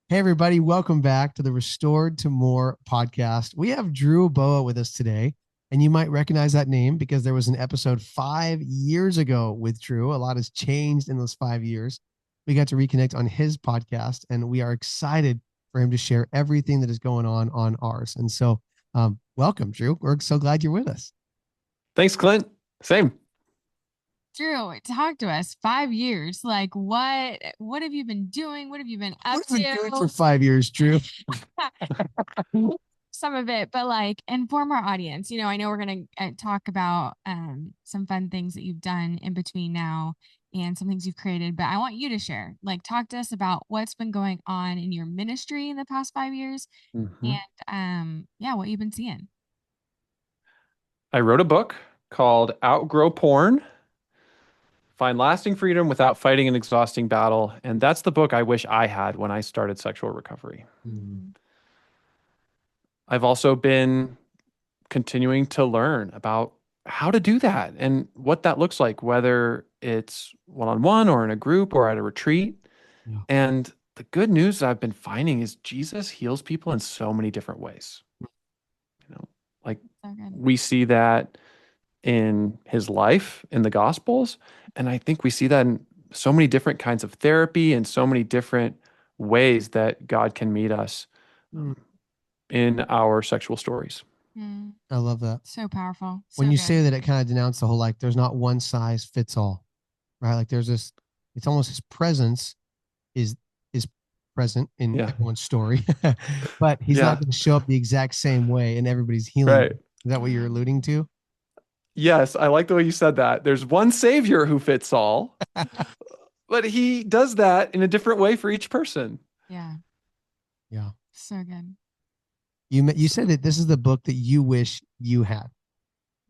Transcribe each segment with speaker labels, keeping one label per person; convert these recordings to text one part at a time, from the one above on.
Speaker 1: Hey, everybody, welcome back to the Restored to More podcast. We have Drew Boa with us today, and you might recognize that name because there was an episode 5 years ago with Drew. A lot has changed in those 5 years. We got to reconnect on his podcast, and we are excited for him to share everything that is going on ours. And so, welcome, Drew. We're so glad you're with us.
Speaker 2: Thanks, Clint. Same.
Speaker 3: Drew, talk to us. 5 years. Like what have you been doing? What have you been up
Speaker 1: What have we been doing for
Speaker 3: to?
Speaker 1: 5 years, Drew?
Speaker 3: Some of it, but like inform our audience. I know we're gonna talk about some fun things that you've done in between now and some things you've created, but I want you to share. Like talk to us about what's been going on in your ministry in the past 5 years
Speaker 2: Mhm.
Speaker 3: and yeah, what you've been seeing.
Speaker 2: I wrote a book called Outgrow Porn, Find Lasting Freedom Without Fighting an Exhausting Battle. And that's the book I wish I had when I started sexual recovery.
Speaker 1: Mm.
Speaker 2: I've also been continuing to learn about how to do that and what that looks like, whether it's one-on-one or in a group or at a retreat.
Speaker 1: Yeah.
Speaker 2: And the good news that I've been finding is Jesus heals people in so many different ways. Like
Speaker 3: So good.
Speaker 2: we see that in his life in the Gospels. And I think we see that in so many different kinds of therapy and so many different ways that God can meet us
Speaker 1: Mm.
Speaker 2: in our sexual stories.
Speaker 3: Mm,
Speaker 1: I love that.
Speaker 3: so powerful.
Speaker 1: When
Speaker 3: So
Speaker 1: you say
Speaker 3: good.
Speaker 1: that, it kind of denounced the whole like there's not one size fits all, right? Like there's this, it's almost his presence is is present in
Speaker 2: Yeah.
Speaker 1: everyone's story, but he's not
Speaker 2: Yeah.
Speaker 1: going to show up the exact same way in everybody's healing.
Speaker 2: Right.
Speaker 1: Is that what you're
Speaker 3: Mm.
Speaker 1: alluding to?
Speaker 2: Yes. I like the way you said that. There's one savior who fits all, but he does that in a different way for each person.
Speaker 3: Yeah.
Speaker 1: Yeah.
Speaker 3: So good.
Speaker 1: You said that this is the book that you wish you had.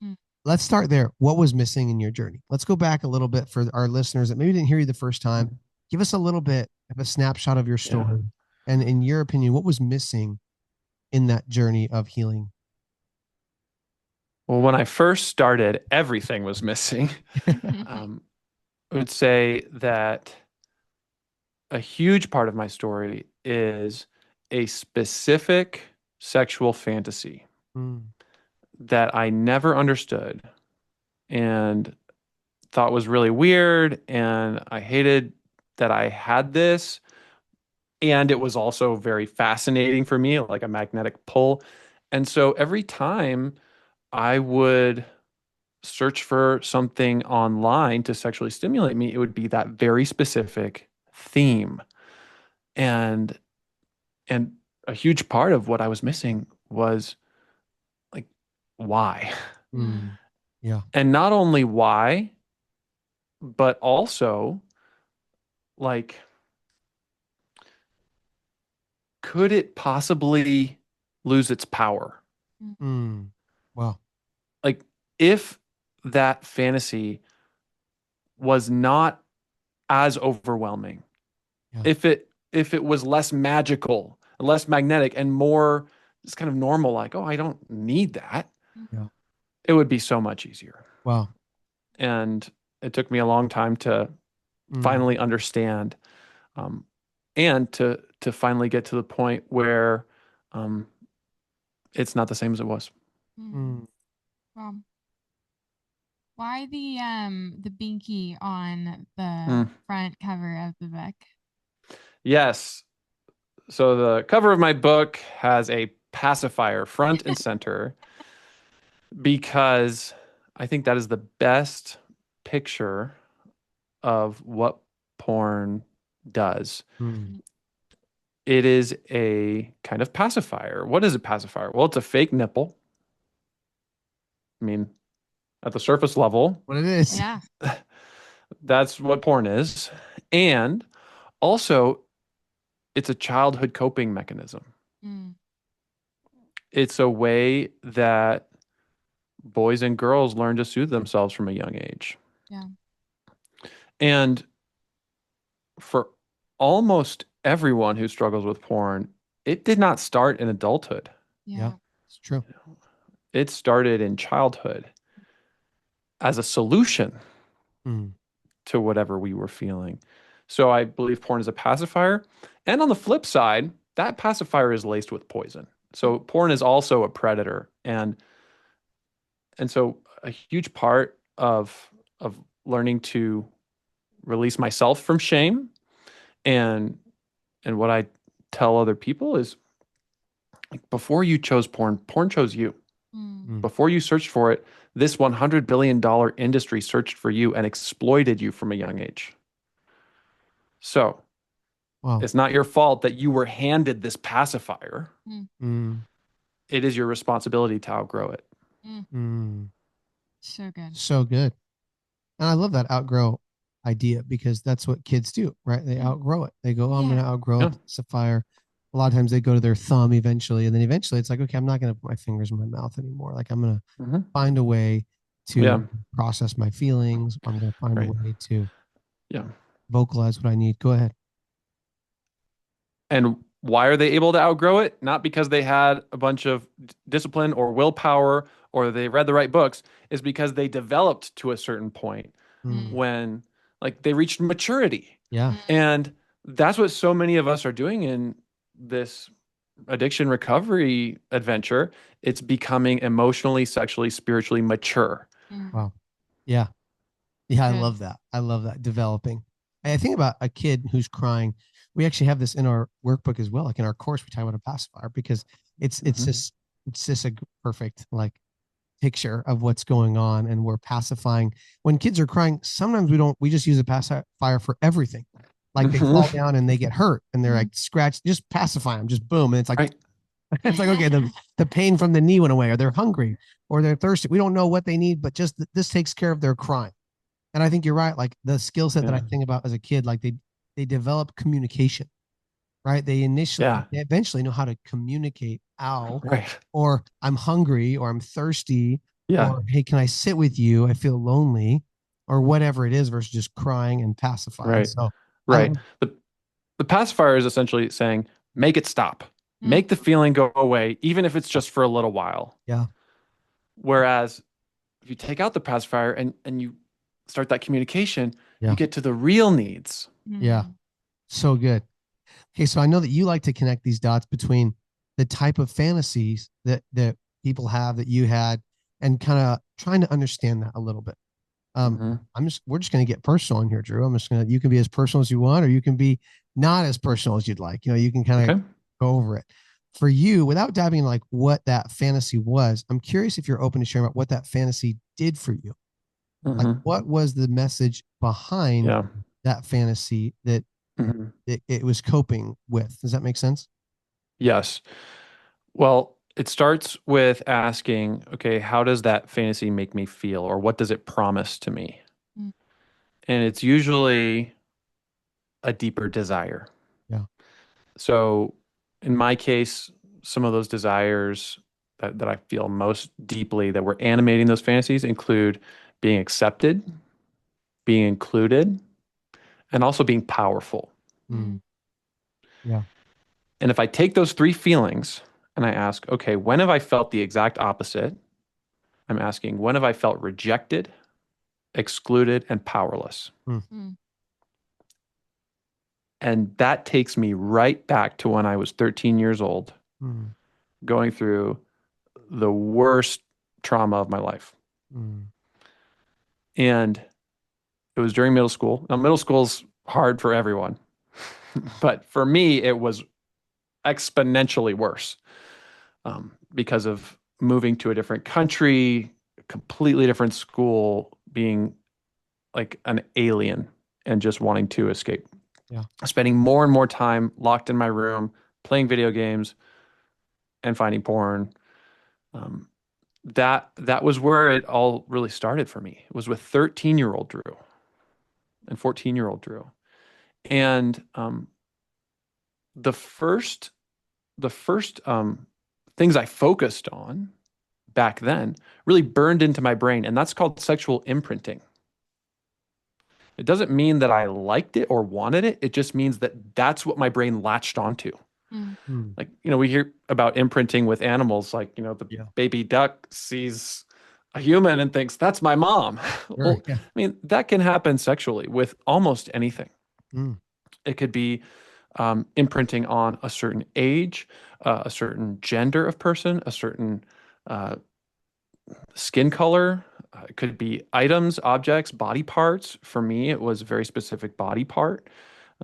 Speaker 3: Mm.
Speaker 1: Let's start there. What was missing in your journey? Let's go back a little bit for our listeners that maybe didn't hear you the first time. Give us a little bit of a snapshot of your
Speaker 2: Yeah.
Speaker 1: story. And in your opinion, what was missing in that journey of healing?
Speaker 2: Well, when I first started, everything was missing. Um, I would say that a huge part of my story is a specific sexual fantasy
Speaker 1: Mm.
Speaker 2: that I never understood and thought was really weird. And I hated that I had this. And it was also very fascinating for me, like a magnetic pull. And so every time I would search for something online to sexually stimulate me, it would be that very specific theme. And and a huge part of what I was missing was like why?
Speaker 1: Mm. Yeah.
Speaker 2: And not only why, but also like could it possibly lose its power?
Speaker 1: Mm. Wow.
Speaker 2: Like if that fantasy was not as overwhelming,
Speaker 1: Yeah.
Speaker 2: if it was less magical, less magnetic, and more just kind of normal, like, oh, I don't need that,
Speaker 1: Yeah.
Speaker 2: it would be so much easier.
Speaker 1: Wow.
Speaker 2: And it took me a long time to
Speaker 1: Mm.
Speaker 2: finally understand, um, and to finally get to the point where um, it's not the same as it was.
Speaker 3: Mm.
Speaker 1: Mm.
Speaker 3: Wow. Why the binky on the
Speaker 2: Mm.
Speaker 3: front cover of the book?
Speaker 2: Yes. So the cover of my book has a pacifier front and center because I think that is the best picture of what porn does.
Speaker 1: Mm.
Speaker 2: It is a kind of pacifier. What is a pacifier? Well, it's a fake nipple. I mean, at the surface level,
Speaker 1: What it is.
Speaker 3: Yeah.
Speaker 2: that's what porn is. And also, it's a childhood coping mechanism.
Speaker 3: Mm.
Speaker 2: It's a way that boys and girls learn to soothe themselves from a young age.
Speaker 3: Yeah.
Speaker 2: And for almost everyone who struggles with porn, it did not start in adulthood.
Speaker 1: Yeah.
Speaker 3: Yeah.
Speaker 1: It's true.
Speaker 2: It started in childhood as a solution
Speaker 1: Mm.
Speaker 2: to whatever we were feeling. So I believe porn is a pacifier. And on the flip side, that pacifier is laced with poison. So porn is also a predator. And so a huge part of learning to release myself from shame and what I tell other people is, like, before you chose porn, porn chose you. Before you searched for it, this $100 billion industry searched for you and exploited you from a young age. So
Speaker 1: Wow.
Speaker 2: it's not your fault that you were handed this pacifier. It is your responsibility to outgrow it.
Speaker 3: So good.
Speaker 1: So good. And I love that outgrow idea, because that's what kids do, right? They outgrow it. They go, oh, I'm going to outgrow a pacifier. A lot of times they go to their thumb eventually. And then eventually it's like, okay, I'm not going to put my fingers in my mouth anymore. Like, I'm going to find a way to process my feelings. I'm going to find a way to vocalize what I need. Go ahead.
Speaker 2: And why are they able to outgrow it? Not because they had a bunch of discipline or willpower or they read the right books. Is because they developed to a certain point when, like, they reached maturity. And that's what so many of us are doing in this addiction recovery adventure. It's becoming emotionally, sexually, spiritually mature.
Speaker 1: Wow. Yeah. Yeah. I love that. I love that. Developing. I think about a kid who's crying. We actually have this in our workbook as well. Like in our course, we talk about a pacifier, because it's just a perfect, like, picture of what's going on, and we're pacifying. When kids are crying, sometimes we just use a pacifier for everything. Like, they fall down and they get hurt and they're like, scratch, just pacify them, just boom. And it's like, it's like, okay, the pain from the knee went away, or they're hungry, or they're thirsty. We don't know what they need, but just this takes care of their crying. And I think you're right. Like, the skill set that I think about as a kid, like they develop communication, right? They eventually know how to communicate, ow, or I'm hungry, or I'm thirsty, or hey, can I sit with you? I feel lonely, or whatever it is, versus just crying and pacifying. So,
Speaker 2: the pacifier is essentially saying, make it stop, make the feeling go away, even if it's just for a little while. Whereas if you take out the pacifier and you start that communication, you get to the real needs.
Speaker 1: So good. Okay, so I know that you like to connect these dots between the type of fantasies that people have, that you had, and kind of trying to understand that a little bit. We're just going to get personal in here, Drew. You can be as personal as you want, or you can be not as personal as you'd like. You can kind of go over it. For you, without diving into like what that fantasy was, I'm curious if you're open to sharing about what that fantasy did for you. Like, what was the message behind that fantasy that it was coping with? Does that make sense?
Speaker 2: Yes. Well, it starts with asking, okay, how does that fantasy make me feel, or what does it promise to me? And it's usually a deeper desire. So in my case, some of those desires that I feel most deeply that were animating those fantasies include being accepted, being included, and also being powerful. And if I take those three feelings and I ask, okay, when have I felt the exact opposite? I'm asking, when have I felt rejected, excluded, and powerless? And that takes me right back to when I was 13 years old, going through the worst trauma of my life. And it was during middle school. Now, middle school's hard for everyone, but for me, it was exponentially worse because of moving to a different country, completely different school, being like an alien and just wanting to escape. Spending more and more time locked in my room, playing video games and finding porn. That was where it all really started for me. It was with 13-year-old Drew and 14-year-old Drew. And the first things I focused on back then really burned into my brain, and that's called sexual imprinting. It doesn't mean that I liked it or wanted it. It just means that that's what my brain latched onto. Like, we hear about imprinting with animals, like, the baby duck sees a human and thinks, that's my mom. Well, I mean, that can happen sexually with almost anything. It could be imprinting on a certain age, a certain gender of person, a certain uh, skin color. It could be items, objects, body parts. For me, it was a very specific body part.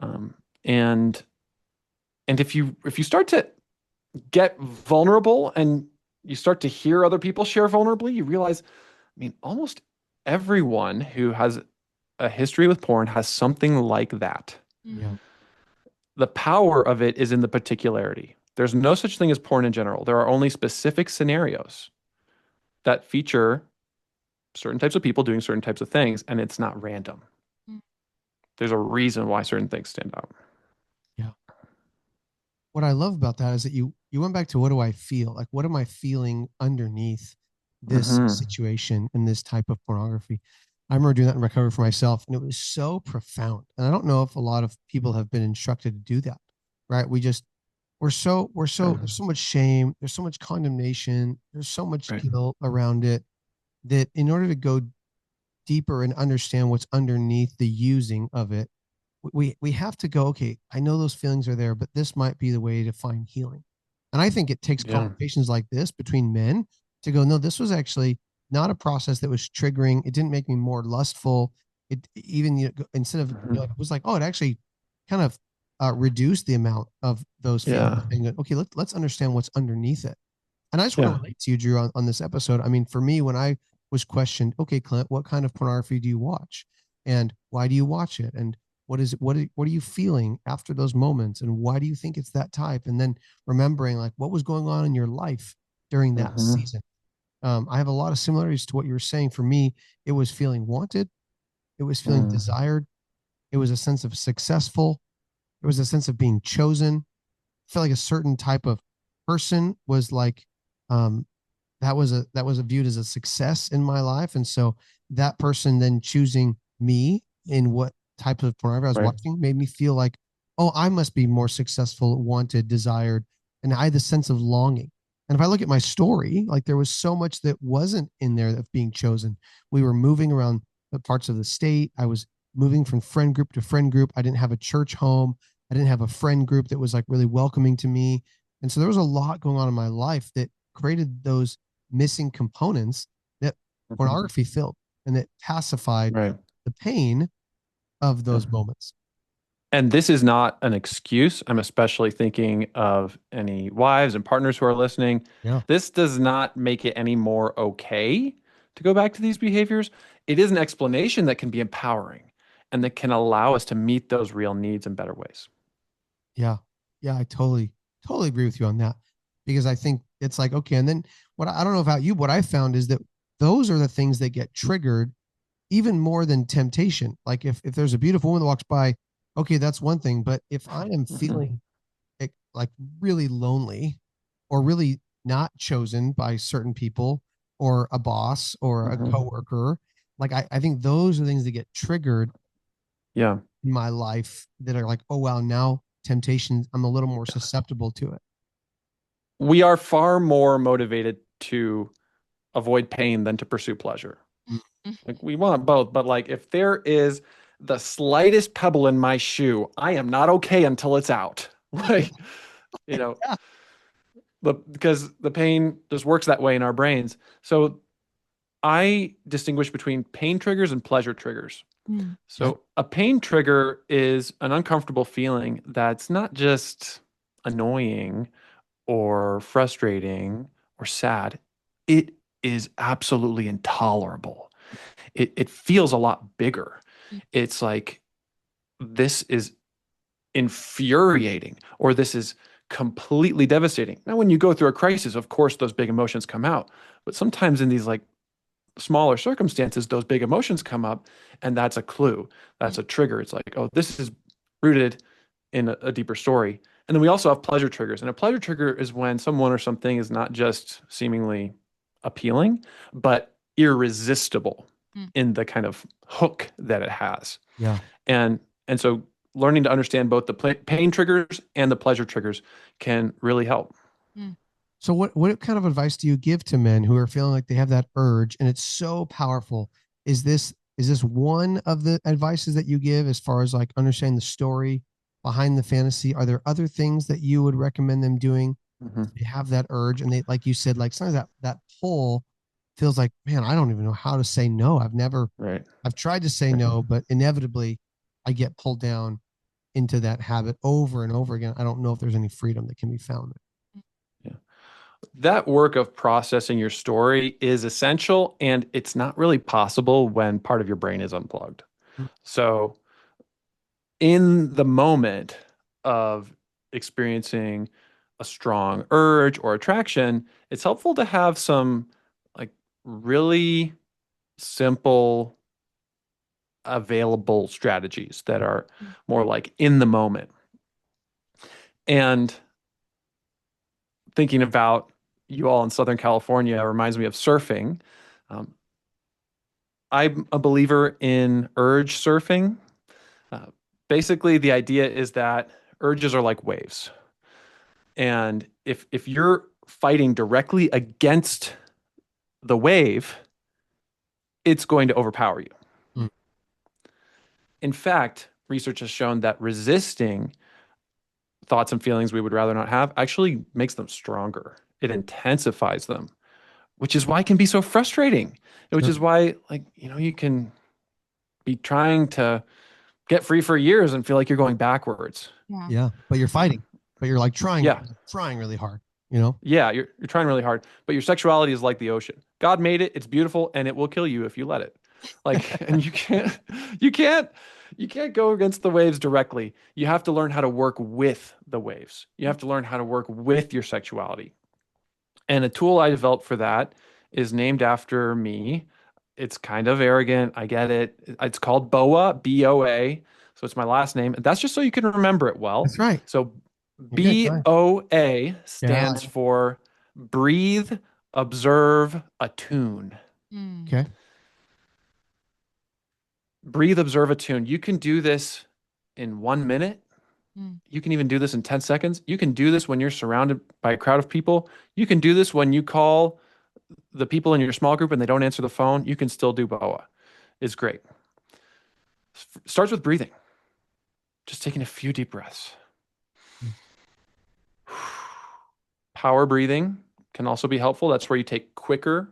Speaker 2: Um, and if you start to get vulnerable and you start to hear other people share vulnerably, you realize, I mean, almost everyone who has a history with porn has something like that.
Speaker 1: Yeah.
Speaker 2: The power of it is in the particularity. There's no such thing as porn in general. There are only specific scenarios that feature certain types of people doing certain types of things, and it's not random.
Speaker 3: Mm.
Speaker 2: There's a reason why certain things stand out.
Speaker 1: Yeah. What I love about that is that you went back to, what do I feel? Like, what am I feeling underneath this situation and this type of pornography? I remember doing that in recovery for myself, and it was so profound. And I don't know if a lot of people have been instructed to do that, right? There's so much shame, there's so much condemnation, there's so much
Speaker 2: Right.
Speaker 1: guilt around it, that in order to go deeper and understand what's underneath the using of it, we have to go, okay, I know those feelings are there, but this might be the way to find healing. And I think it takes
Speaker 2: Yeah.
Speaker 1: conversations like this between men to go, no, this was actually not a process that was triggering. It didn't make me more lustful. It even, instead of, it was like, oh, it actually kind of reduced the amount of those feelings.
Speaker 2: Yeah.
Speaker 1: And okay, let's understand what's underneath it. And I just want
Speaker 2: Yeah.
Speaker 1: to relate to you, Drew, on this episode. I mean, for me, when I was questioned, okay, Clint, what kind of pornography do you watch? And why do you watch it? And what is it? What are you feeling after those moments? And why do you think it's that type? And then remembering, like, what was going on in your life during that season. I have a lot of similarities to what you were saying. For me, it was feeling wanted. It was feeling desired. It was a sense of successful. It was a sense of being chosen. I felt like a certain type of person was like, um, that was a viewed as a success in my life. And so that person then choosing me in what type of pornography I was
Speaker 2: Right.
Speaker 1: watching made me feel like, oh, I must be more successful, wanted, desired. And I had the sense of longing. And if I look at my story, like, there was so much that wasn't in there of being chosen. We were moving around the parts of the state. I was moving from friend group to friend group. I didn't have a church home. I didn't have a friend group that was like really welcoming to me. And so there was a lot going on in my life that created those missing components that pornography filled, and that pacified
Speaker 2: Right.
Speaker 1: the pain of those moments.
Speaker 2: And this is not an excuse. I'm especially thinking of any wives and partners who are listening.
Speaker 1: Yeah.
Speaker 2: This does not make it any more okay to go back to these behaviors. It is an explanation that can be empowering and that can allow us to meet those real needs in better ways.
Speaker 1: Yeah. Yeah. I totally agree with you on that, because I think it's like, okay. And then I don't know about you, what I found is that those are the things that get triggered even more than temptation. Like, if there's a beautiful woman that walks by, okay, that's one thing. But if I am feeling like really lonely, or really not chosen by certain people, or a boss, or a coworker, like, I think those are things that get triggered
Speaker 2: Yeah.
Speaker 1: in my life, that are like, oh, wow, now temptation, I'm a little more susceptible to it.
Speaker 2: We are far more motivated to avoid pain than to pursue pleasure. Like, we want both, but like, if there is the slightest pebble in my shoe, I am not okay until it's out. Like, you know, because the pain just works that way in our brains. So I distinguish between pain triggers and pleasure triggers. So a pain trigger is an uncomfortable feeling that's not just annoying or frustrating or sad. It is absolutely intolerable. It feels a lot bigger. It's like, this is infuriating, or this is completely devastating. Now, when you go through a crisis, of course, those big emotions come out. But sometimes in these like smaller circumstances, those big emotions come up, and that's a clue. That's a trigger. It's like, oh, this is rooted in a deeper story. And then we also have pleasure triggers. And a pleasure trigger is when someone or something is not just seemingly appealing, but irresistible in the kind of hook that it has.
Speaker 1: Yeah.
Speaker 2: And so learning to understand both the pain triggers and the pleasure triggers can really help.
Speaker 1: So what kind of advice do you give to men who are feeling like they have that urge and it's so powerful? Is this one of the advices that you give, as far as like understanding the story behind the fantasy, are there other things that you would recommend them doing
Speaker 2: Mhm.
Speaker 1: if they have that urge? And they, like you said, like sometimes that pull feels like, man, I don't even know how to say no.
Speaker 2: Right.
Speaker 1: I've tried to say
Speaker 2: Right.
Speaker 1: no, but inevitably I get pulled down into that habit over and over again. I don't know if there's any freedom that can be found
Speaker 2: Yeah. That work of processing your story is essential, and it's not really possible when part of your brain is unplugged.
Speaker 1: there.
Speaker 2: So, in the moment of experiencing a strong urge or attraction, it's helpful to have some like really simple available strategies that are more like in the moment. And thinking about you all in Southern California reminds me of surfing. Um, I'm a believer in urge surfing. Uh, Basically, the idea is that urges are like waves. And if you're fighting directly against the wave, it's going to overpower you.
Speaker 1: Mm.
Speaker 2: In fact, research has shown that resisting thoughts and feelings we would rather not have actually makes them stronger. It intensifies them, which is why it can be so frustrating. Which
Speaker 1: Sure.
Speaker 2: is why, like, you can be trying to get free for years and feel like you're going backwards.
Speaker 3: Yeah.
Speaker 1: Yeah. But you're fighting, but you're like
Speaker 2: Yeah.
Speaker 1: trying really hard, you know?
Speaker 2: Yeah, you're trying really hard, but your sexuality is like the ocean. God made it, it's beautiful, and it will kill you if you let it. Like, and you can't, you can't go against the waves directly. You have to learn how to work with the waves. You have to learn how to work with your sexuality. And a tool I developed for that is named after me. It's kind of arrogant. I get it. It's called Boa, BOA. So it's my last name. That's just so you can remember it well.
Speaker 1: That's right.
Speaker 2: So
Speaker 1: Okay. Go ahead.
Speaker 2: BOA
Speaker 1: Yeah.
Speaker 2: stands for breathe, observe, attune.
Speaker 3: Mm.
Speaker 1: Okay.
Speaker 2: Breathe, observe, attune. You can do this in 1 minute.
Speaker 3: Mm.
Speaker 2: You can even do this in 10 seconds. You can do this when you're surrounded by a crowd of people. You can do this when you call the people in your small group and they don't answer the phone. You can still do BOA. It's great. Starts with breathing, just taking a few deep breaths.
Speaker 1: Mm.
Speaker 2: Power breathing can also be helpful. That's where you take quicker,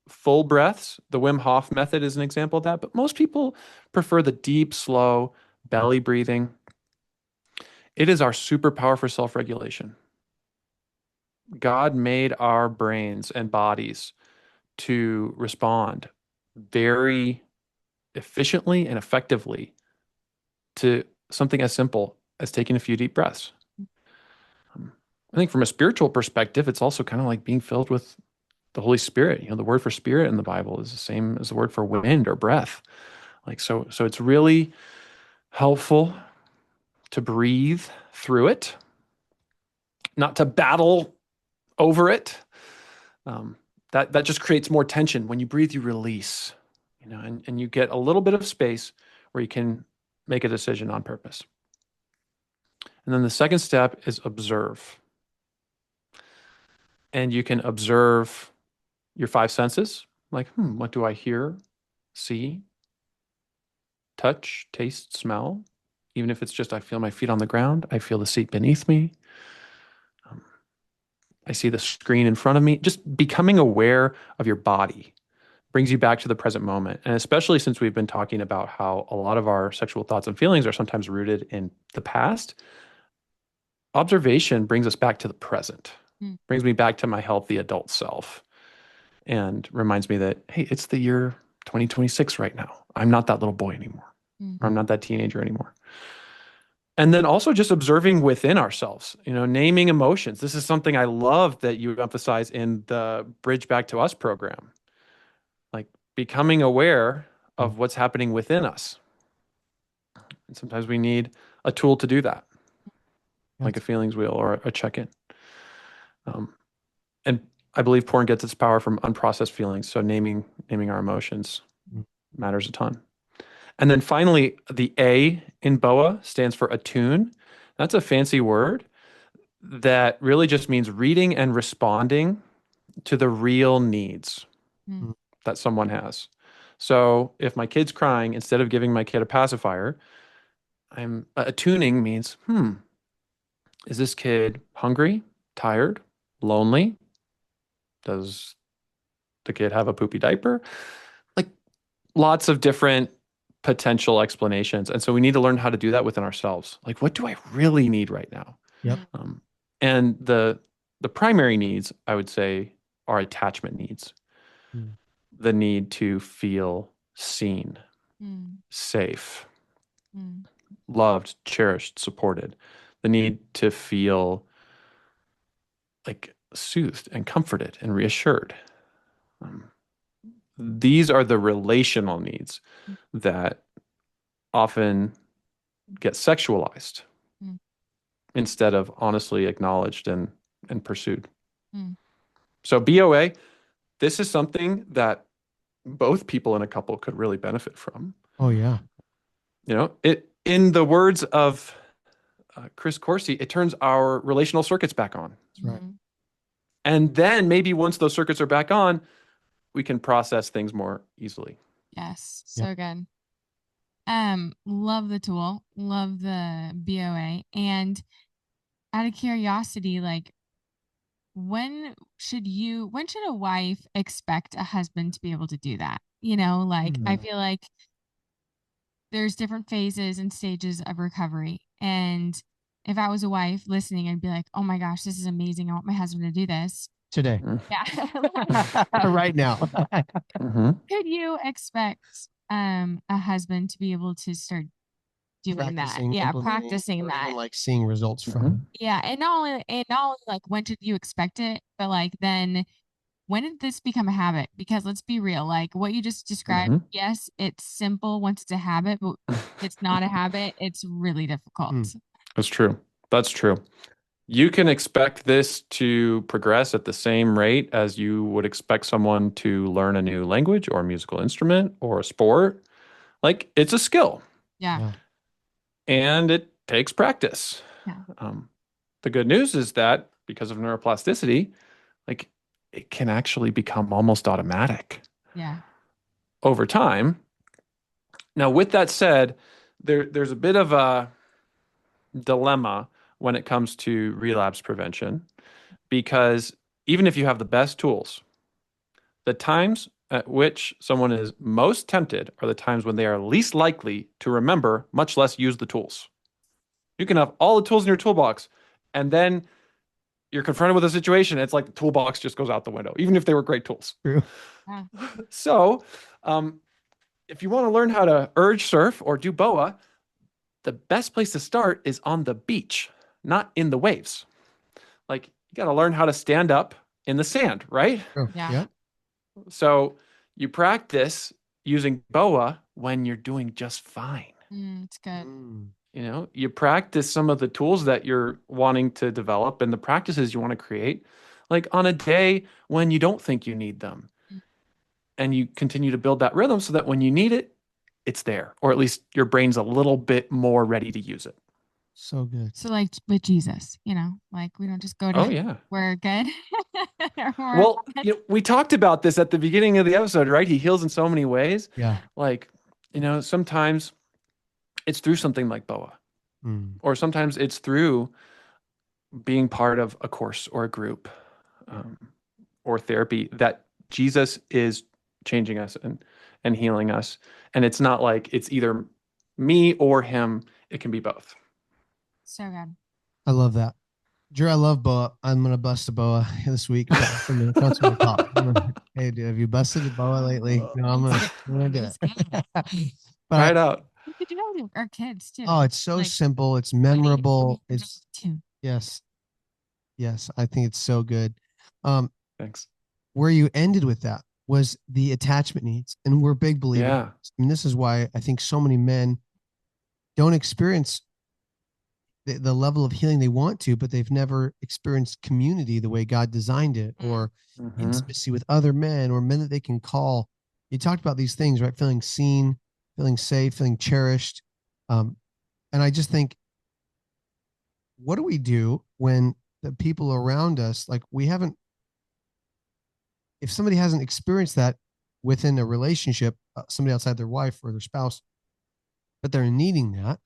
Speaker 2: full breaths. The Wim Hof method is an example of that, but most people prefer the deep, slow belly breathing. It is our superpower for self regulation. God made our brains and bodies to respond very efficiently and effectively to something as simple as taking a few deep breaths. I think from a spiritual perspective, it's also kind of like being filled with the Holy Spirit. The word for spirit in the Bible is the same as the word for wind or breath. So it's really helpful to breathe through it, not to battle over it. Um, that just creates more tension. When you breathe, you release, and you get a little bit of space where you can make a decision on purpose. And then the second step is observe. And you can observe your five senses, like, what do I hear, see, touch, taste, smell? Even if it's just I feel my feet on the ground, I feel the seat beneath me. I see the screen in front of me. Just becoming aware of your body brings you back to the present moment. And especially since we've been talking about how a lot of our sexual thoughts and feelings are sometimes rooted in the past, observation brings us back to the present, brings me back to my healthy adult self, and reminds me that, hey, it's the year 2026 right now. I'm not that little boy anymore, or I'm not that teenager anymore. And then also just observing within ourselves, naming emotions. This is something I love that you emphasize in the Bridge Back to Us program, like becoming aware of what's happening within us. And sometimes we need a tool to do that, like a feelings wheel or a check-in. And I believe porn gets its power from unprocessed feelings. So naming our emotions matters a ton. And then finally, the A in BOA stands for attune. That's a fancy word that really just means reading and responding to the real needs that someone has. So if my kid's crying, instead of giving my kid a pacifier, I'm attuning means, is this kid hungry, tired, lonely? Does the kid have a poopy diaper? Like lots of different potential explanations. And so we need to learn how to do that within ourselves. Like, what do I really need right now?
Speaker 1: Yep.
Speaker 2: And the primary needs, I would say, are attachment needs. The need to feel seen, safe, loved, cherished, supported. The need to feel like soothed and comforted and reassured. These are the relational needs that often get sexualized instead of honestly acknowledged and pursued. So BOA, this is something that both people in a couple could really benefit from.
Speaker 1: Oh yeah.
Speaker 2: You know, it, in the words of Chris Corsi, it turns our relational circuits back on.
Speaker 1: That's right.
Speaker 2: And then maybe once those circuits are back on, we can process things more easily.
Speaker 3: Yes. So good. Love the tool, love the BOA. And out of curiosity, like when should a wife expect a husband to be able to do that? You know, like I feel like there's different phases and stages of recovery. And if I was a wife listening, I'd be like, oh my gosh, this is amazing. I want my husband to do this
Speaker 1: Today.
Speaker 3: Yeah.
Speaker 1: Right now.
Speaker 3: Could you expect a husband to be able to start doing that? Yeah, practicing that.
Speaker 1: Even, like seeing results from it.
Speaker 3: Yeah, and not only like when did you expect it, but like then when did this become a habit? Because let's be real, like what you just described, yes, it's simple once it's a habit, but it's not a habit, it's really difficult.
Speaker 2: That's true. That's true. You can expect this to progress at the same rate as you would expect someone to learn a new language or a musical instrument or a sport. Like it's a skill.
Speaker 3: Yeah.
Speaker 2: And it takes practice.
Speaker 3: Yeah.
Speaker 2: The good news is that because of neuroplasticity, like it can actually become almost automatic.
Speaker 3: Yeah.
Speaker 2: Over time. Now, with that said, there's a bit of a dilemma when it comes to relapse prevention, because even if you have the best tools, the times at which someone is most tempted are the times when they are least likely to remember, much less use the tools. You can have all the tools in your toolbox, and then you're confronted with a situation. It's like the toolbox just goes out the window, even if they were great tools.
Speaker 1: True.
Speaker 2: So, if you want to learn how to urge surf or do boa, the best place to start is on the beach, not in the waves. Like you got to learn how to stand up in the sand, right?
Speaker 1: True. Yeah.
Speaker 2: So you practice using boa when you're doing just fine.
Speaker 3: It's good.
Speaker 2: You know, you practice some of the tools that you're wanting to develop and the practices you want to create, like on a day when you don't think you need them. And you continue to build that rhythm so that when you need it, it's there, or at least your brain's a little bit more ready to use it.
Speaker 1: So good.
Speaker 3: So like with Jesus, you know, like we don't just go to, we're good.
Speaker 2: Well, you know, we talked about this at the beginning of the episode, right? He heals in so many ways.
Speaker 1: Yeah.
Speaker 2: Like, you know, sometimes it's through something like boa, or sometimes it's through being part of a course or a group, or therapy that Jesus is changing us and healing us. And it's not like it's either me or him. It can be both.
Speaker 3: So good.
Speaker 1: I love that. Drew, I love boa. I'm going to bust a boa this week. Hey, dude, have you busted a boa lately? No, I'm going to do it.
Speaker 2: Try it out.
Speaker 3: We could do that with our kids too.
Speaker 1: Oh, it's so simple. It's memorable. It's yes. Yes. I think it's so good.
Speaker 2: Thanks.
Speaker 1: Where you ended with that was the attachment needs. And we're big believers.
Speaker 2: Yeah.
Speaker 1: And this is why I think so many men don't experience the level of healing they want to, but they've never experienced community the way God designed it, or intimacy with other men, or men that they can call. You talked about these things, right? Feeling seen, feeling safe, feeling cherished. And I just think, what do we do when the people around us, like if somebody hasn't experienced that within a relationship, somebody outside their wife or their spouse, but they're needing that,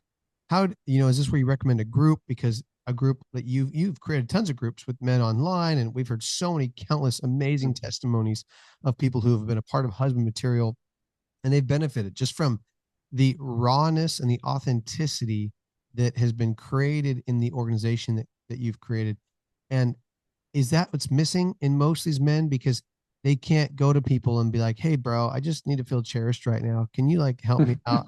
Speaker 1: Is this where you recommend a group? Because a group that you've created tons of groups with men online, and we've heard so many countless amazing testimonies of people who have been a part of husband material, and they've benefited just from the rawness and the authenticity that has been created in the organization that you've created. And is that what's missing in most of these men? Because they can't go to people and be like, hey, bro, I just need to feel cherished right now. Can you like help me out?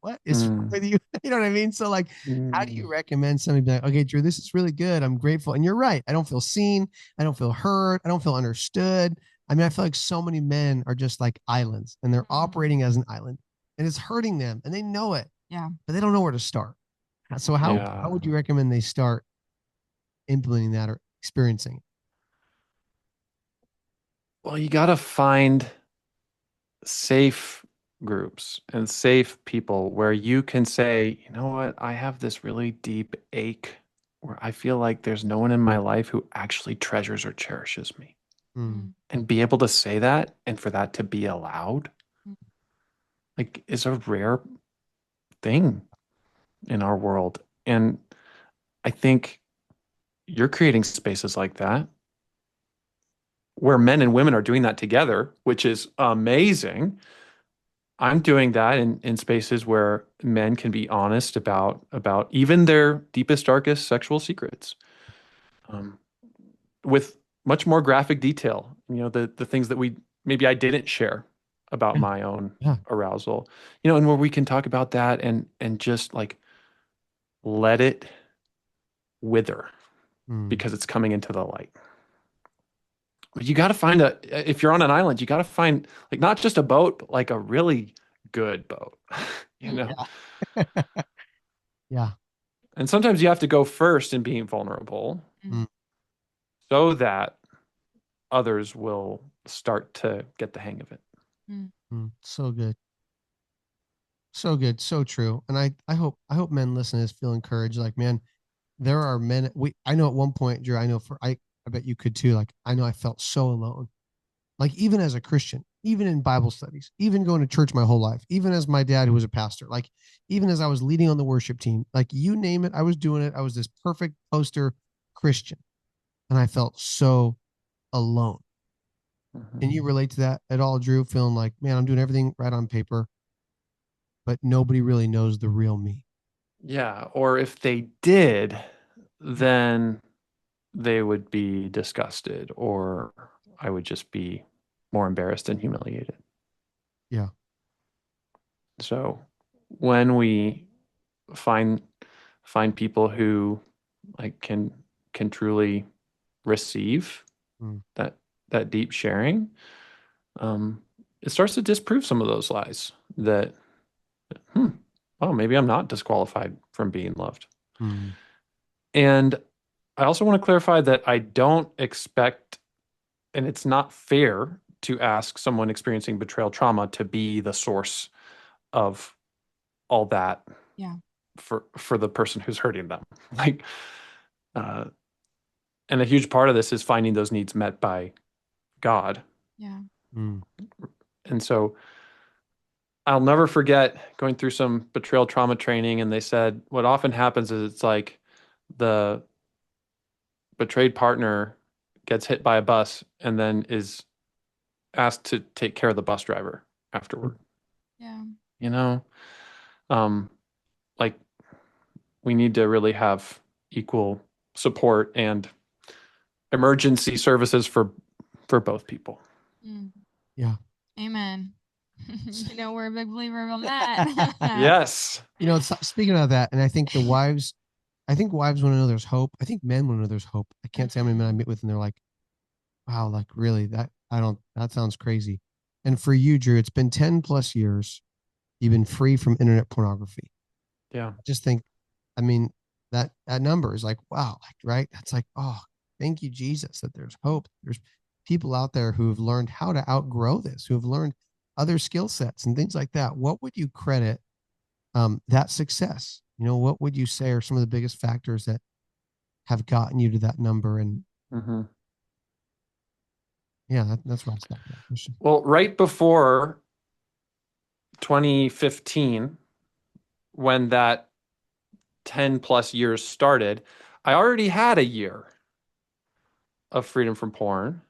Speaker 1: What is wrong with you? You know what I mean? So, like, how do you recommend somebody be like, okay, Drew, this is really good. I'm grateful. And you're right. I don't feel seen. I don't feel heard. I don't feel understood. I mean, I feel like so many men are just like islands and they're operating as an island and it's hurting them and they know it.
Speaker 3: Yeah.
Speaker 1: But they don't know where to start. So how would you recommend they start implementing that or experiencing it?
Speaker 2: Well, you got to find safe groups and safe people where you can say, you know what, I have this really deep ache where I feel like there's no one in my life who actually treasures or cherishes me.
Speaker 1: Mm.
Speaker 2: And be able to say that and for that to be allowed,
Speaker 3: Mm.
Speaker 2: like, is a rare thing in our world. And I think you're creating spaces like that where men and women are doing that together, which is amazing. I'm doing that in spaces where men can be honest about even their deepest, darkest sexual secrets, um, with much more graphic detail. The things that maybe I didn't share about
Speaker 1: Yeah.
Speaker 2: my own
Speaker 1: Yeah.
Speaker 2: arousal. And where we can talk about that and just like let it wither
Speaker 1: Mm.
Speaker 2: because it's coming into the light. But you got to find if you're on an island, you got to find like not just a boat, but like a really good boat, you know?
Speaker 1: Yeah. Yeah.
Speaker 2: And sometimes you have to go first in being vulnerable
Speaker 1: Mm.
Speaker 2: so that others will start to get the hang of it.
Speaker 1: Mm. So good. So good. So true. And I hope men listening to this feel encouraged. Like, man, there are men I know at one point, Drew, I bet you could too. Like, I know I felt so alone. Like, even as a Christian, even in Bible studies, even going to church my whole life, even as my dad who was a pastor, like even as I was leading on the worship team, like you name it, I was doing it. I was this perfect poster Christian. And I felt so alone. Can you relate to that at all, Drew? Feeling like, man, I'm doing everything right on paper, but nobody really knows the real me.
Speaker 2: Yeah. Or if they did, then they would be disgusted, or I would just be more embarrassed and humiliated.
Speaker 1: Yeah.
Speaker 2: So when we find people who like can truly receive
Speaker 1: Mm.
Speaker 2: that deep sharing, it starts to disprove some of those lies that, oh, maybe I'm not disqualified from being loved.
Speaker 1: Mm.
Speaker 2: And I also want to clarify that I don't expect, and it's not fair to ask someone experiencing betrayal trauma to be the source of all that.
Speaker 3: Yeah.
Speaker 2: For the person who's hurting them. Like, uh, and a huge part of this is finding those needs met by God.
Speaker 3: Yeah.
Speaker 1: Mm.
Speaker 2: And so I'll never forget going through some betrayal trauma training, and they said what often happens is it's like the betrayed partner gets hit by a bus and then is asked to take care of the bus driver afterward.
Speaker 3: Yeah.
Speaker 2: You know, um, like we need to really have equal support and emergency services for both people.
Speaker 3: Mm.
Speaker 1: Yeah.
Speaker 3: Amen. We're a big believer on that.
Speaker 2: Yes.
Speaker 1: Speaking of that, and I think wives want to know there's hope. I think men want to know there's hope. I can't say how many men I meet with and they're like, wow, like really that sounds crazy. And for you, Drew, it's been 10 plus years. You've been free from internet pornography.
Speaker 2: Yeah.
Speaker 1: I just think, I mean, that number is like, wow, like, right? That's like, oh, thank you, Jesus, that there's hope. There's people out there who have learned how to outgrow this, who have learned other skill sets and things like that. What would you credit that success? What would you say are some of the biggest factors that have gotten you to that number? And yeah, that's where I stopped that question.
Speaker 2: Well, right before 2015, when that 10 plus years started, I already had a year of freedom from porn,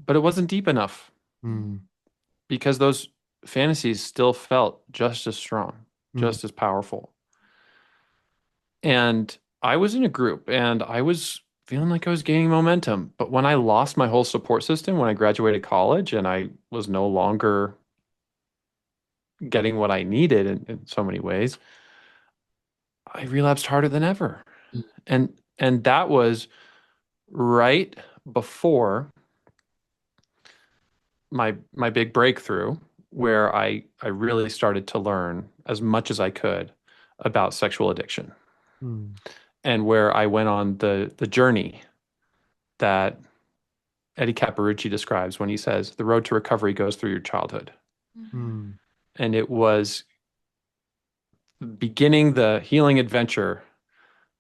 Speaker 2: but it wasn't deep enough
Speaker 1: Mm.
Speaker 2: because those fantasies still felt just as strong,
Speaker 1: Mm.
Speaker 2: just as powerful. And I was in a group and I was feeling like I was gaining momentum. But when I lost my whole support system, when I graduated college and I was no longer getting what I needed in so many ways, I relapsed harder than ever.
Speaker 1: Mm.
Speaker 2: And that was right before my big breakthrough, where I really started to learn as much as I could about sexual addiction,
Speaker 1: Mm.
Speaker 2: and where I went on the journey that Eddie Caparucci describes when he says the road to recovery goes through your childhood.
Speaker 1: Mm.
Speaker 2: And it was beginning the healing adventure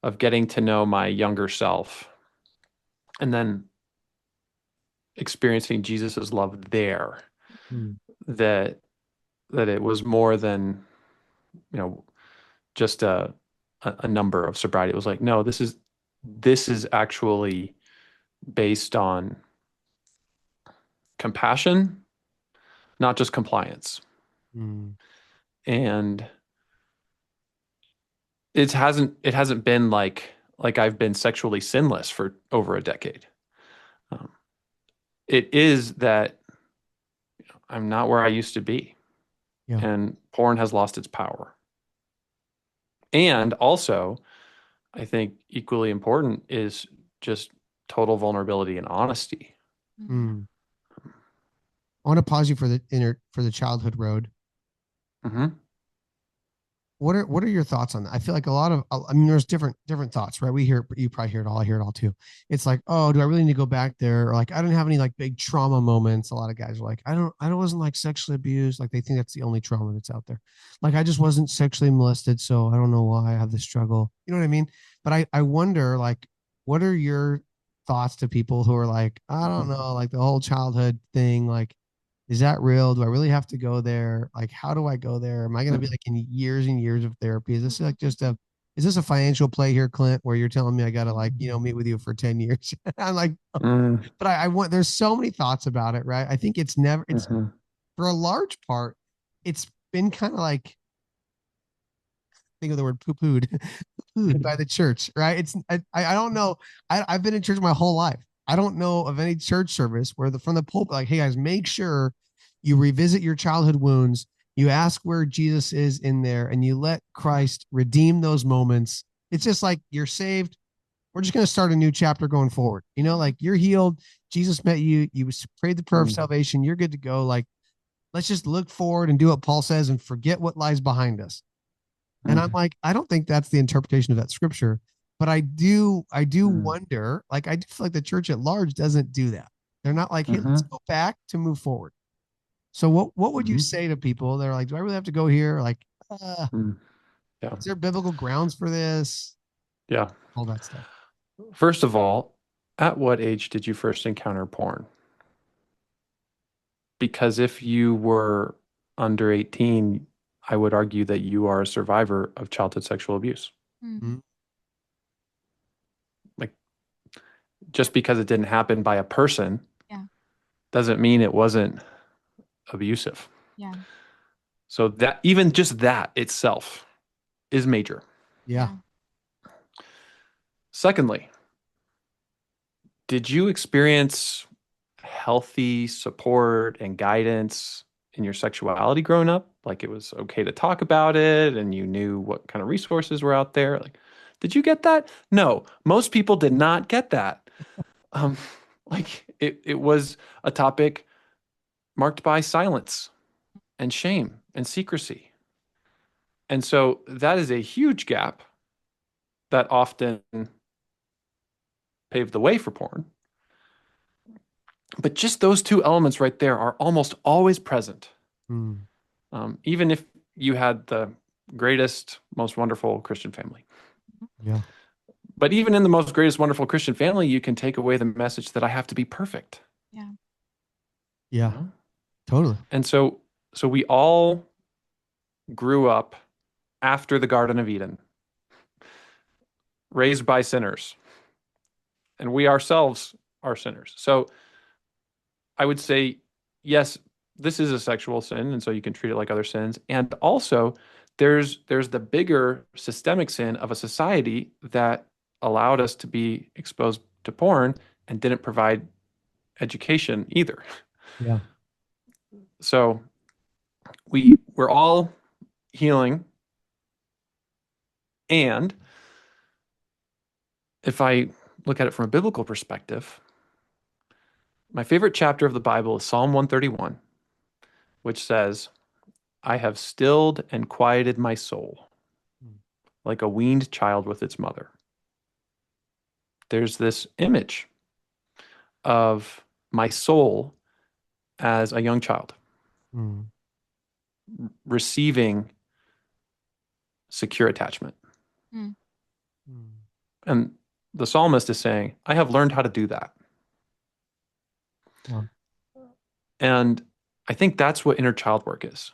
Speaker 2: of getting to know my younger self and then experiencing Jesus's love there,
Speaker 1: Mm.
Speaker 2: that it was more than, you know, just a number of sobriety. It was like, no, this is actually based on compassion, not just compliance.
Speaker 1: Mm.
Speaker 2: And it hasn't been like I've been sexually sinless for over a decade. Um, it is that I'm not where I used to be,
Speaker 1: Yeah.
Speaker 2: and porn has lost its power. And also, I think equally important is just total vulnerability and honesty.
Speaker 1: Mm. I want to pause you for the childhood road.
Speaker 2: Hmm.
Speaker 1: What are your thoughts on that? I feel like a lot of, I mean, there's different thoughts, right? We hear, you probably hear it all. I hear it all too. It's like, oh, do I really need to go back there? Or like, I don't have any like big trauma moments. A lot of guys are like, I wasn't like sexually abused. Like they think that's the only trauma that's out there. Like I just wasn't sexually molested, so I don't know why I have this struggle. You know what I mean? But I wonder, like, what are your thoughts to people who are like, I don't know, like the whole childhood thing, like is that real? Do I really have to go there? Like, how do I go there? Am I going to be like in years and years of therapy? Is this like is this a financial play here, Clint, where you're telling me I got to like, meet with you for 10 years? I'm like,
Speaker 2: Mm-hmm.
Speaker 1: but I want, there's so many thoughts about it, right? I think it's for a large part, it's been kind of like, think of the word poo-pooed, poo-pooed by the church, right? I don't know. I've been in church my whole life. I don't know of any church service where from the pulpit, like, hey guys, make sure you revisit your childhood wounds. You ask where Jesus is in there and you let Christ redeem those moments. It's just like you're saved. We're just going to start a new chapter going forward. Like you're healed. Jesus met you. You prayed the prayer of salvation. You're good to go. Like, let's just look forward and do what Paul says and forget what lies behind us. And I'm like, I don't think that's the interpretation of that scripture, but I do wonder, like, I do feel like the church at large doesn't do that. They're not like, hey, let's go back to move forward. So what would you say to people? They're like, do I really have to go here? Like,
Speaker 2: Yeah.
Speaker 1: is there biblical grounds for this?
Speaker 2: Yeah.
Speaker 1: All that stuff.
Speaker 2: First of all, at what age did you first encounter porn? Because if you were under 18, I would argue that you are a survivor of childhood sexual abuse.
Speaker 1: Mm-hmm.
Speaker 2: Like, just because it didn't happen by a person
Speaker 3: Yeah.
Speaker 2: doesn't mean it wasn't abusive.
Speaker 3: Yeah.
Speaker 2: So that even just that itself is major.
Speaker 1: Yeah.
Speaker 2: Secondly, did you experience healthy support and guidance in your sexuality growing up? Like it was okay to talk about it and you knew what kind of resources were out there? Like, did you get that? No, most people did not get that. Um, like it was a topic marked by silence and shame and secrecy. And so that is a huge gap that often paved the way for porn. But just those two elements right there are almost always present.
Speaker 1: Mm.
Speaker 2: Even if you had the greatest, most wonderful Christian family.
Speaker 1: Yeah.
Speaker 2: But even in the most greatest, wonderful Christian family, you can take away the message that I have to be perfect.
Speaker 3: Yeah.
Speaker 1: Yeah.
Speaker 2: You know?
Speaker 1: Totally.
Speaker 2: And so we all grew up after the Garden of Eden. raised by sinners, and we ourselves are sinners. So I would say, yes, this is a sexual sin, and so you can treat it like other sins. And also, there's the bigger systemic sin of a society that allowed us to be exposed to porn and didn't provide education either.
Speaker 1: Yeah.
Speaker 2: So we're all healing. And if I look at it from a biblical perspective, my favorite chapter of the Bible is Psalm 131, which says, I have stilled and quieted my soul like a weaned child with its mother. There's this image of my soul as a young child receiving secure attachment. And the psalmist is saying, I have learned how to do that.
Speaker 1: Wow.
Speaker 2: And I think that's what inner child work is.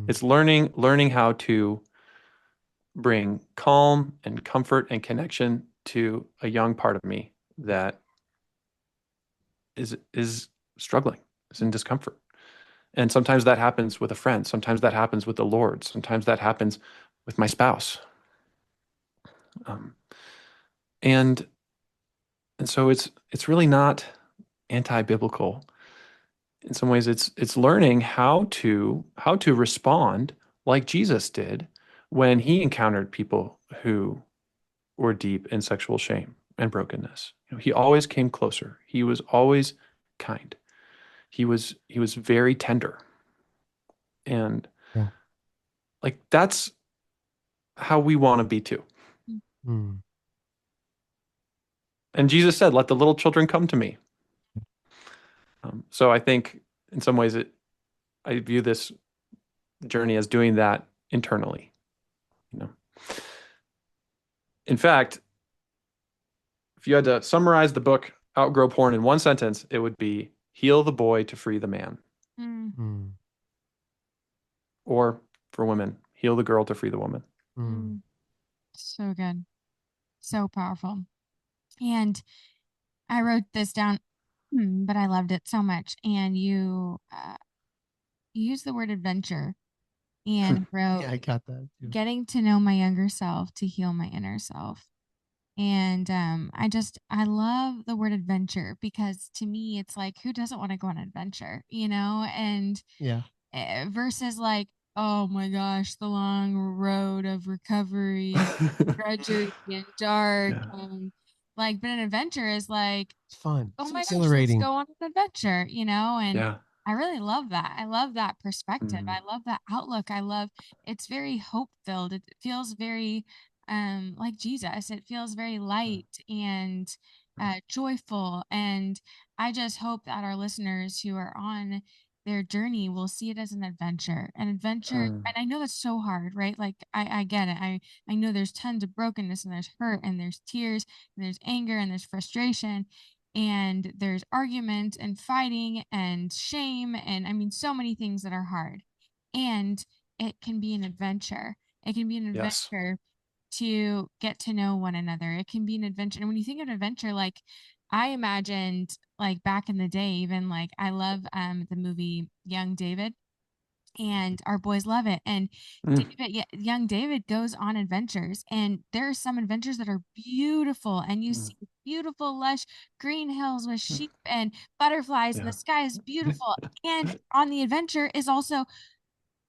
Speaker 2: It's learning how to bring calm and comfort and connection to a young part of me that is struggling, is in discomfort. And sometimes that happens with a friend. Sometimes that happens with the Lord. Sometimes that happens with my spouse. And so it's really not anti-biblical. In some ways, it's learning how to respond like Jesus did when he encountered people who were deep in sexual shame and brokenness. He always came closer. He was always kind. He was very tender. And like that's how we want to be too. And Jesus said, let the little children come to me. So I think in some ways I view this journey as doing that internally. In fact, if you had to summarize the book Outgrow Porn in one sentence, it would be heal the boy to free the man. Or for women, heal the girl to free the woman.
Speaker 3: So good. So powerful. And I wrote this down, but I loved it so much. And you used the word adventure and wrote,
Speaker 1: I got that too.
Speaker 3: Getting to know my younger self to heal my inner self. And I love the word adventure because to me, it's like, who doesn't want to go on an adventure, And versus like, oh my gosh, the long road of recovery and drudgery and dark. But an adventure is like,
Speaker 1: it's fun.
Speaker 3: Oh
Speaker 1: It's
Speaker 3: my
Speaker 1: exhilarating.
Speaker 3: gosh, let's go on an adventure, And I really love that. I love that perspective. I love that outlook. It's very hope filled. It feels very like Jesus. It feels very light and joyful. And I just hope that our listeners who are on their journey will see it as an adventure. And I know that's so hard, right? Like I get it. I know there's tons of brokenness and there's hurt and there's tears and there's anger and there's frustration and there's argument and fighting and shame and I mean so many things that are hard. And it can be an adventure. It can be an adventure to get to know one another. It can be an adventure. And when you think of an adventure, like I imagined like back in the day, even like I love the movie Young David. And our boys love it. And young David goes on adventures, and there are some adventures that are beautiful, and you see beautiful, lush green hills with sheep and butterflies, and the sky is beautiful. And on the adventure is also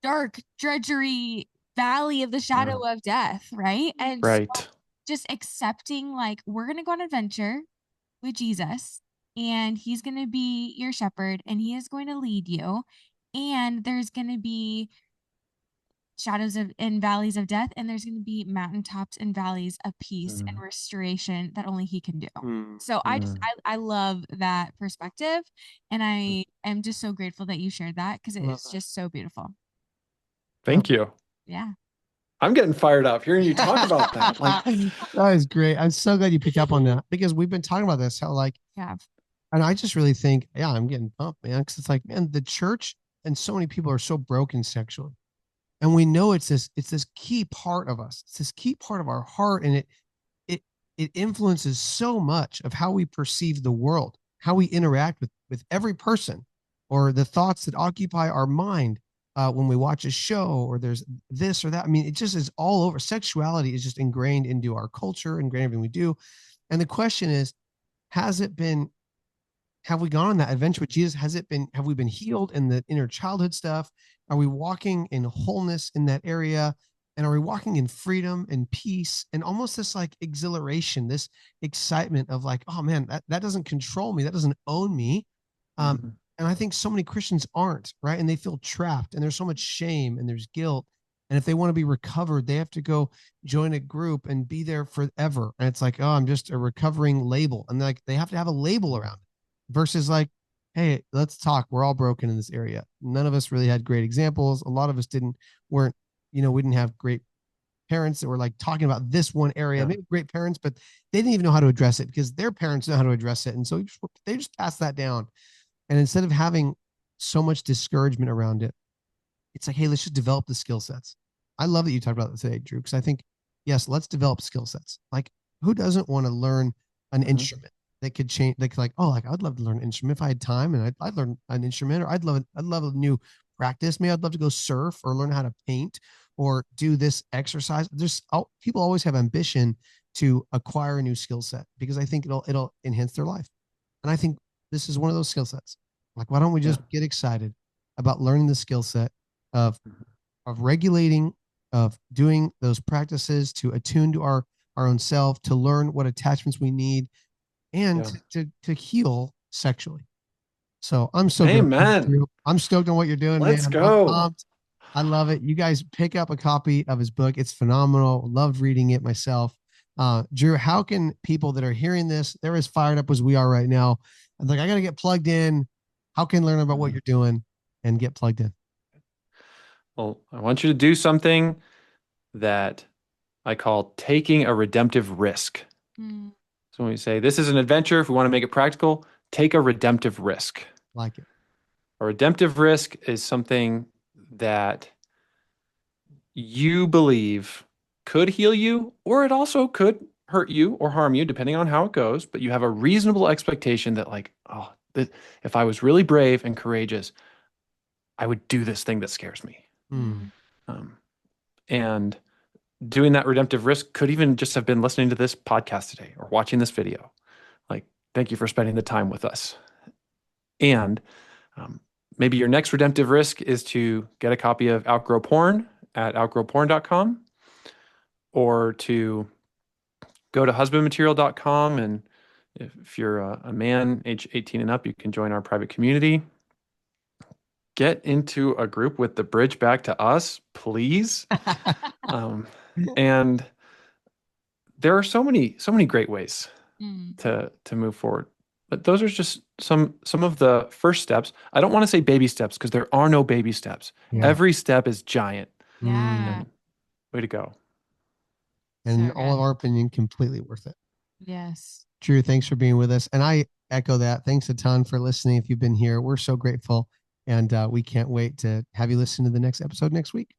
Speaker 3: dark, drudgery, valley of the shadow of death, right? And so just accepting, like, we're gonna go on adventure with Jesus, and he's gonna be your shepherd, and he is going to lead you. And there's going to be shadows and valleys of death, and there's going to be mountaintops and valleys of peace and restoration that only he can do. So I love that perspective, and I am just so grateful that you shared that because it's just so beautiful.
Speaker 2: Thank you.
Speaker 3: Yeah.
Speaker 2: I'm getting fired up hearing you talk about that. Like,
Speaker 1: that is great. I'm so glad you picked up on that because we've been talking about this, how like, and I just really think, I'm getting pumped, man. Cause it's like, man, the church and so many people are so broken sexually. And we know it's this key part of us. It's this key part of our heart. And it influences so much of how we perceive the world, how we interact with every person, or the thoughts that occupy our mind when we watch a show, or there's this or that. I mean, it just is all over. Sexuality is just ingrained into our culture, ingrained in everything we do. And the question is, has it been, have we gone on that adventure with Jesus? Have we been healed in the inner childhood stuff? Are we walking in wholeness in that area? And are we walking in freedom and peace and almost this like exhilaration, this excitement of like, oh man, that doesn't control me. That doesn't own me.
Speaker 2: Mm-hmm.
Speaker 1: And I think so many Christians aren't, right? And they feel trapped, and there's so much shame and there's guilt. And if they want to be recovered, they have to go join a group and be there forever. And it's like, oh, I'm just a recovering label. And like they have to have a label around it versus like, hey, let's talk. We're all broken in this area. None of us really had great examples. A lot of us weren't, we didn't have great parents that were like talking about this one area.
Speaker 2: Yeah.
Speaker 1: Maybe great parents, but they didn't even know how to address it because their parents know how to address it. And so they just passed that down. And instead of having so much discouragement around it, it's like, hey, let's just develop the skill sets. I love that you talked about that today, Drew, because I think, yes, let's develop skill sets. Like, who doesn't want to learn an instrument that could change? Like, oh, like I'd love to learn an instrument if I had time, and I'd learn an instrument, or I'd love a new practice. Maybe I'd love to go surf or learn how to paint or do this exercise. People always have ambition to acquire a new skill set because I think it'll enhance their life. And I think this is one of those skill sets. Like, why don't we just get excited about learning the skill set of regulating, of doing those practices to attune to our own self, to learn what attachments we need, and to heal sexually. So I'm so
Speaker 2: Amen.
Speaker 1: I'm stoked on what you're doing,
Speaker 2: Let's
Speaker 1: man.
Speaker 2: go.
Speaker 1: I'm pumped. I love it. You guys pick up a copy of his book. It's phenomenal. Loved reading it myself. Drew, how can people that are hearing this, they're as fired up as we are right now, and like, I got to get plugged in. How can learn about what you're doing and get plugged in?
Speaker 2: Well, I want you to do something that I call taking a redemptive risk.
Speaker 3: Mm.
Speaker 2: So when we say this is an adventure, if we want to make it practical, take a redemptive risk.
Speaker 1: Like it.
Speaker 2: A redemptive risk is something that you believe could heal you, or it also could hurt you or harm you, depending on how it goes. But you have a reasonable expectation that, like, oh, if I was really brave and courageous, I would do this thing that scares me.
Speaker 1: Mm.
Speaker 2: And doing that redemptive risk could even just have been listening to this podcast today or watching this video. Like, thank you for spending the time with us. And maybe your next redemptive risk is to get a copy of Outgrow Porn at outgrowporn.com, or to go to husbandmaterial.com. And if you're a man age 18 and up, you can join our private community. Get into a group with the Bridge Back to Us, please. And there are so many great ways to move forward. But those are just some of the first steps. I don't want to say baby steps because there are no baby steps. Yeah. Every step is giant.
Speaker 3: Yeah.
Speaker 2: Way to go.
Speaker 1: And in all of our opinion, completely worth it.
Speaker 3: Yes.
Speaker 1: Drew, thanks for being with us. And I echo that. Thanks a ton for listening. If you've been here, we're so grateful. And we can't wait to have you listen to the next episode next week.